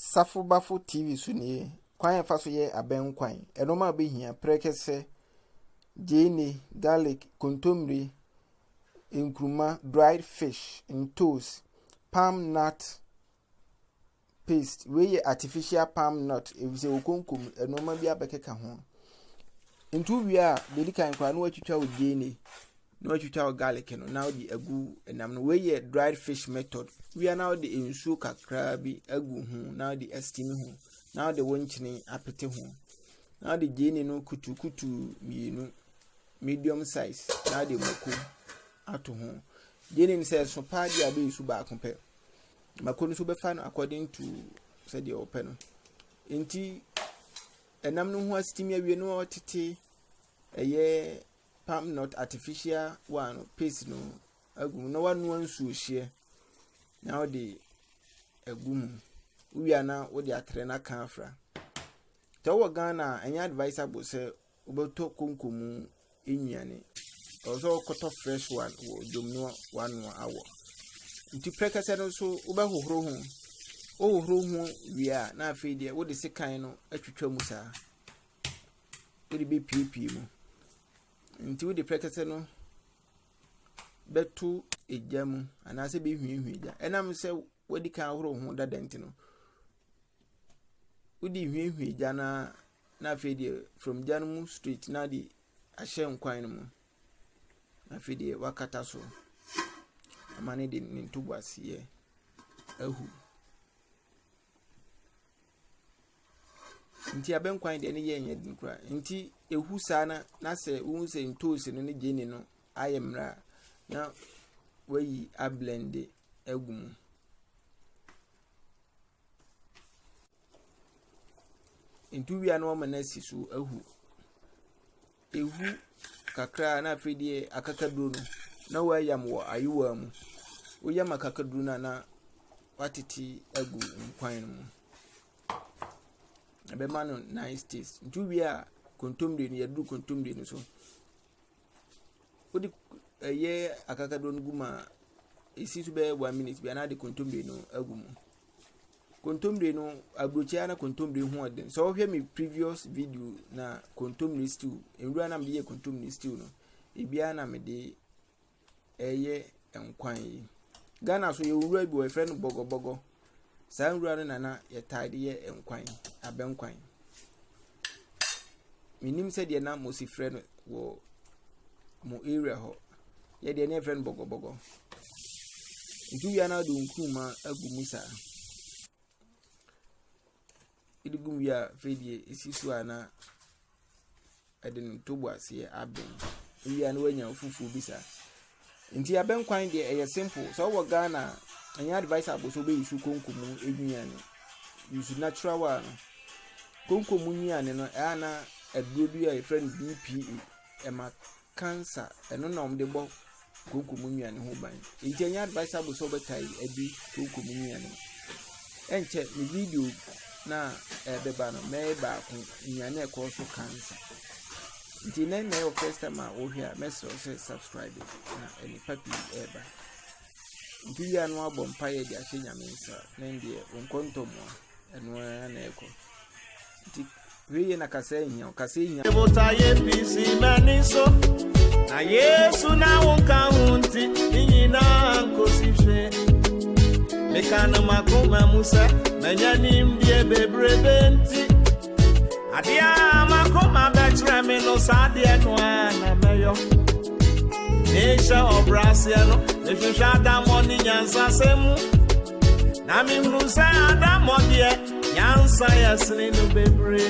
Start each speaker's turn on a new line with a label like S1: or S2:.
S1: Safo Bafo TV suni kwan fa so ye Abɛ Nkwan enoma be hia prekese jene garlic kontomire nkruma dried fish in toast palm nut paste we artificial palm nut evise okonkom enoma bi abekeka ho ntu wi a delicacy kwa no atwitwa o jene no atwitwa o garlic no now di agu enam no we dried fish method we are now the ensuo kakra bi agu hu now the steam hu now the wonchini apete hu now the jene no kutu mienu medium size now the moko ato hu jene says so pa dia be su ba kompe mako no so be fa no according to said the open enti enam no hu steam awie no tete eye palm nut artificial one paste no agu no wanu ansu hie now the agum we are now with the atrena kanfra to wo Ghana anya advisable say obeto konkomu enyiane also koto fresh one wo domno one hour nti prekase no so obehohoro hu ohohoro hu we are na afi de wo de sekan no atwitwa mu saa wo de be piepie mu nti wo de prekase no betu ejamu anase be hwiehwieja enam se wodi kan ahoro ho dadante no wodi hwiehwieja na afedi from Janumu street na di ahye nkwan no mu afedi wakata so amane de ntubwase ahu nti Abɛ Nkwan de ne ye nya dinkura nti ehu sana na se wu se ntosi no ne jeni no ayemra na we a blend egum intu wi anu manasi so ahu ehu kakra na afedie akakaduro no na wa yam wo ayiwa mu wo yam akakaduro na watiti agu nkwan mu abema no nice taste intu wi a kontomire no yadu kontomire no so odi ye akakaduro no guma isi to be 1 minute bi na de kontomire no agumu kontomire no abrochia na kontomire ho oden so hwe me previous video na kontomire stew enwura na me ye kontomire stew no ebia na me de eye nkwan yi Ghana so ye wura bi we friend bogobogo sa nwura no na ye tide ye nkwan Abɛ Nkwan minim se de na mo si friend wo mo area ho ye de na friend bogobogo ntu ya na do nkruma agumusa idigum ya fedie esisu ana eden tobwase aben ya na wanya fufu bisa nti Abɛ Nkwan de eye simple so wo Ghana anya advice aboso be isu konkomu edwiane use natural one konkomu nyiane no ana aduro bi a friend BPA ema cancer eno na omde bo konkomu nyiane ho ban nti anya advice aboso betai abi konkomu nyiane enche ni video na beba no me ba ko nyiane ko so cancer nti na your first time a wo hia message subscribe na any papi eba nti ya no abom paye de ahye nyamensa na ndie wonkontomo eno na eko nti we na kasa hia botaye pisi maniso na Yesu na wonka hunti nyina nkosihwe mekana makoma musa manyani mbie bebrebenti adia makoma betre me no sade no na meyo nesha obrasia no nesha adamo ni nyansa semu na mi hunu sa adamo de nyansa yasne no bebre